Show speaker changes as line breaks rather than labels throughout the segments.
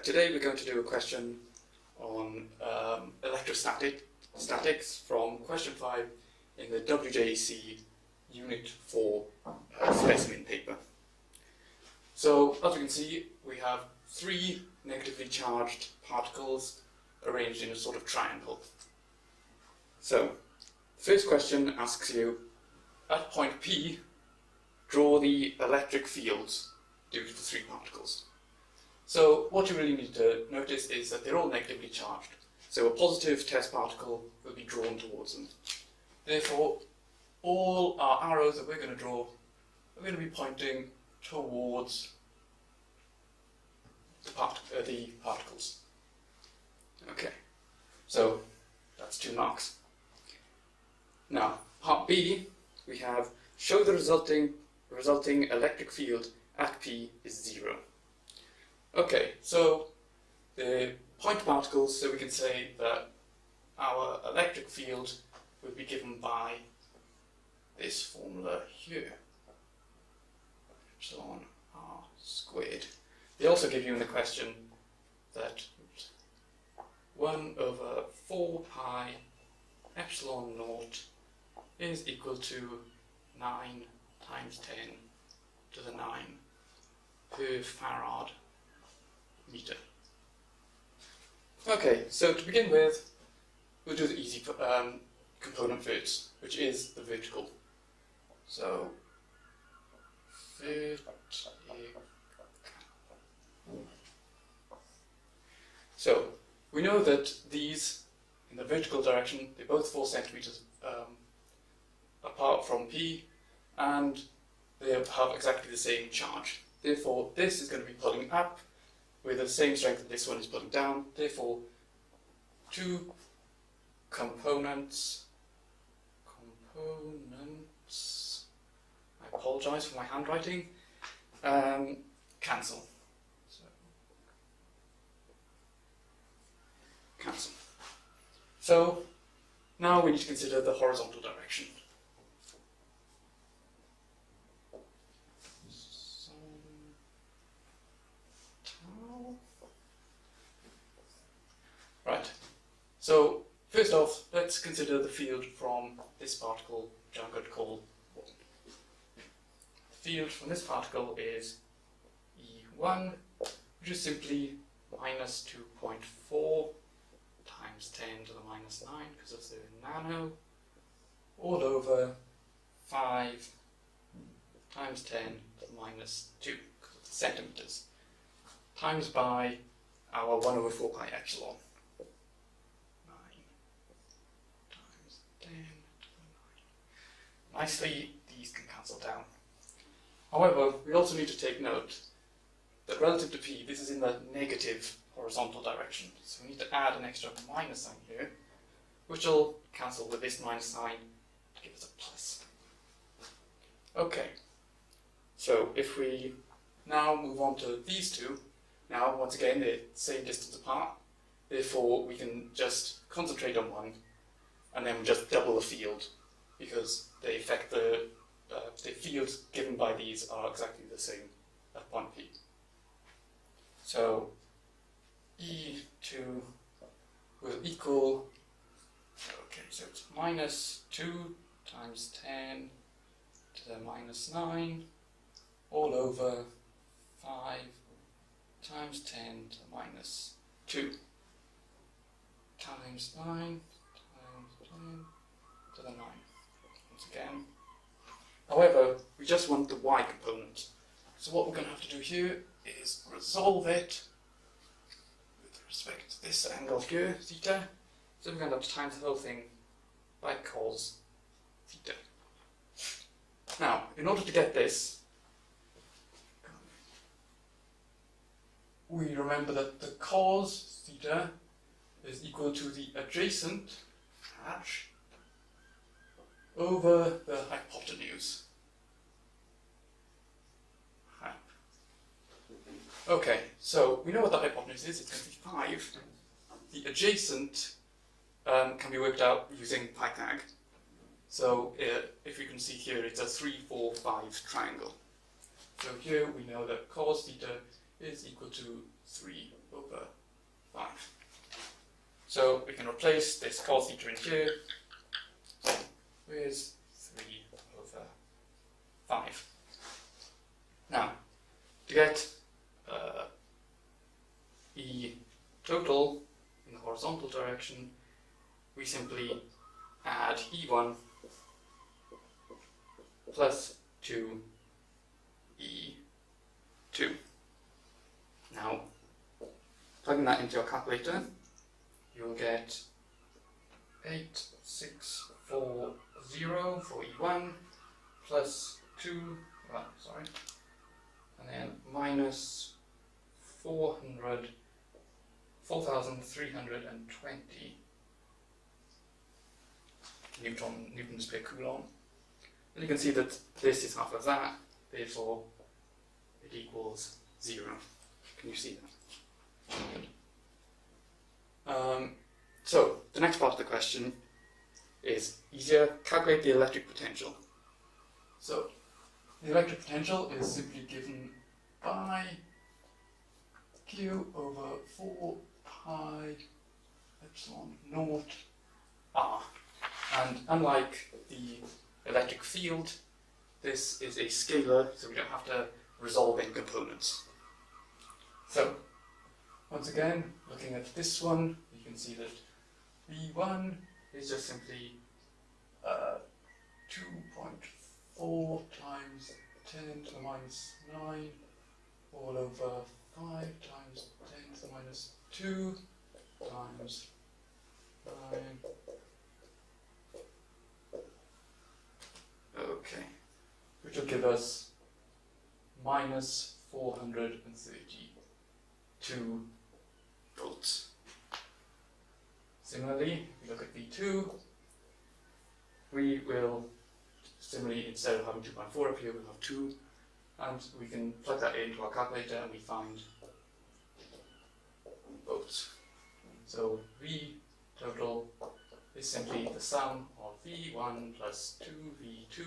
Today we're going to do a question on electrostatics from question 5 in the WJEC Unit 4 specimen paper. So, as we can see, we have 3 negatively charged particles arranged in a sort of triangle. So, the first question asks you, at point P, draw the electric fields due to the 3 particles. So what you really need to notice is that they're all negatively charged. So a positive test particle will be drawn towards them. Therefore, all our arrows that we're going to draw are going to be pointing towards the particles. Okay, so that's 2 marks. Now, part B, we have show the resulting electric field at P is 0. Okay, so the point particles, so we can say that our electric field would be given by this formula here, epsilon r squared. They also give you in the question that 1 over 4 pi epsilon naught is equal to 9 times 10 to the 9 per farad meter. Okay, so to begin with, we'll do the easy component first, which is the vertical. So, vertical. So, we know that these, in the vertical direction, they're both 4 centimeters apart from P, and they have exactly the same charge. Therefore, this is going to be pulling up with the same strength that this one is pulling down. Therefore, 2 components, I apologise for my handwriting, cancel. Cancel. So, now we need to consider the horizontal direction. Right, so first off, let's consider the field from this particle, which I'm going to call 1. The field from this particle is E1, which is simply minus 2.4 times 10 to the minus 9, because of the nano, all over 5 times 10 to the minus 2, because of the centimeters, times by our 1 over 4 pi epsilon. Nicely, these can cancel down. However, we also need to take note that relative to P, this is in the negative horizontal direction. So we need to add an extra minus sign here, which will cancel with this minus sign to give us a plus. Okay, so if we now move on to these 2, now once again they're the same distance apart, therefore we can just concentrate on 1 and then just double the field, because they affect the fields given by these are exactly the same at point P. So E2 will equal, okay, so it's minus 2 times 10 to the minus 9 all over 5 times 10 to the minus 2 times 9 times 10 to the 9. Again. However, we just want the y component. So what we're going to have to do here is resolve it with respect to this angle here, theta. So we're going to have to times the whole thing by cos theta. Now, in order to get this, we remember that the cos theta is equal to the adjacent hatch over the hypotenuse. Okay, so we know what the hypotenuse is, it's going to be 5. The adjacent can be worked out using Pythag. So if you can see here, it's a 3, 4, 5 triangle. So here we know that cos theta is equal to 3 over 5. So we can replace this cos theta in here with 3 over 5. Now, to get E total in the horizontal direction, we simply add E1 plus 2 E2. Now, plugging that into your calculator, you'll get 8640 for E1 plus 2, and then minus 4,320 newtons per coulomb. And you can see that this is half of that, therefore it equals 0. Can you see that? So the next part of the question is easier. Calculate the electric potential. So the electric potential is simply given by Q over 4 pi epsilon naught R. And unlike the electric field, this is a scalar, so we don't have to resolve in components. So, once again, looking at this one, you can see that V1 is just simply 2.4 times 10 to the minus 9 all over 5 times 10 to the minus 2 times 9. Okay, which will give us minus 432 volts. Similarly, if we look at V2, we will similarly, instead of having 2.4 up here, we'll have 2, and we can plug that into our calculator and we find volts. So V total is simply the sum of V1 plus 2V2,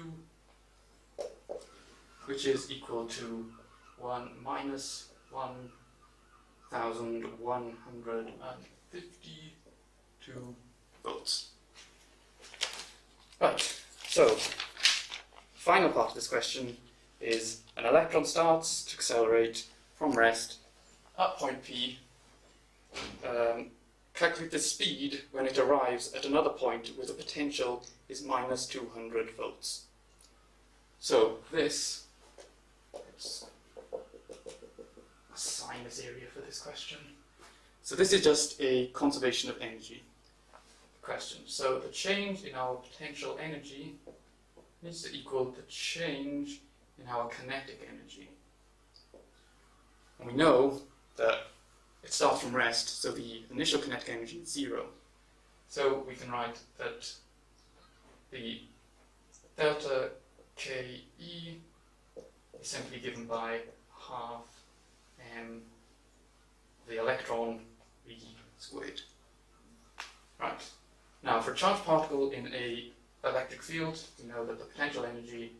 which is equal to minus 1,152 volts. Right, so final part of this question is an electron starts to accelerate from rest at point P. Calculate the speed when it arrives at another point where the potential is minus 200 volts. So this, let's assign this area for this question. So this is just a conservation of energy question. So the change in our potential energy needs to equal the change in our kinetic energy. And we know that it starts from rest, so the initial kinetic energy is 0. So we can write that the delta KE is simply given by half m the electron v squared. Right. Now for a charged particle in a electric field, we know that the potential energy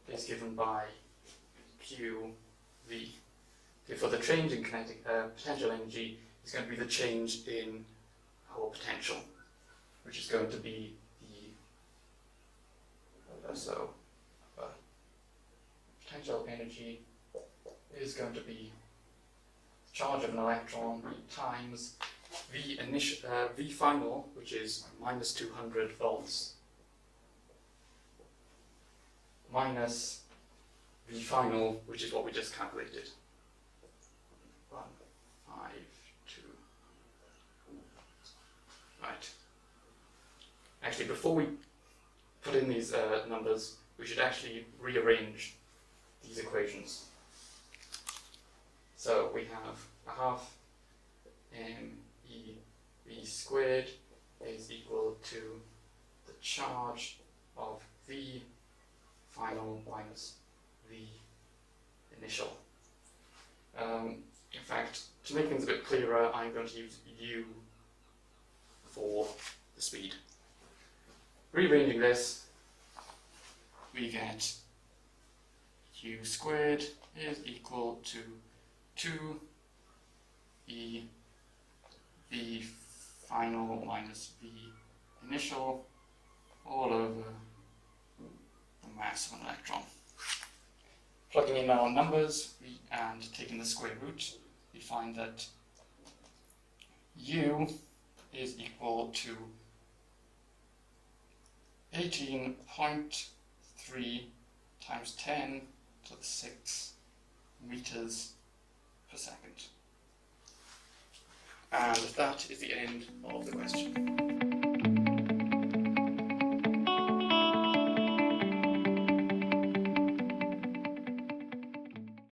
is given by QV. Therefore, the change in kinetic potential energy is going to be the change in our potential, which is going to be the potential energy is going to be the charge of an electron times V final, which is minus 200 volts, minus V final, which is what we just calculated. 152. Right. Actually, before we put in these numbers, we should actually rearrange these equations. So we have a half MEV squared is equal to the charge of V final minus V initial. In fact, to make things a bit clearer, I'm going to use U for the speed. Rearranging this, we get U squared is equal to 2e v final minus v initial all over the mass of an electron. Plugging in our numbers and taking the square root, we find that U is equal to 18.3 times 10 to the 6 meters per second. And that is the end of the question.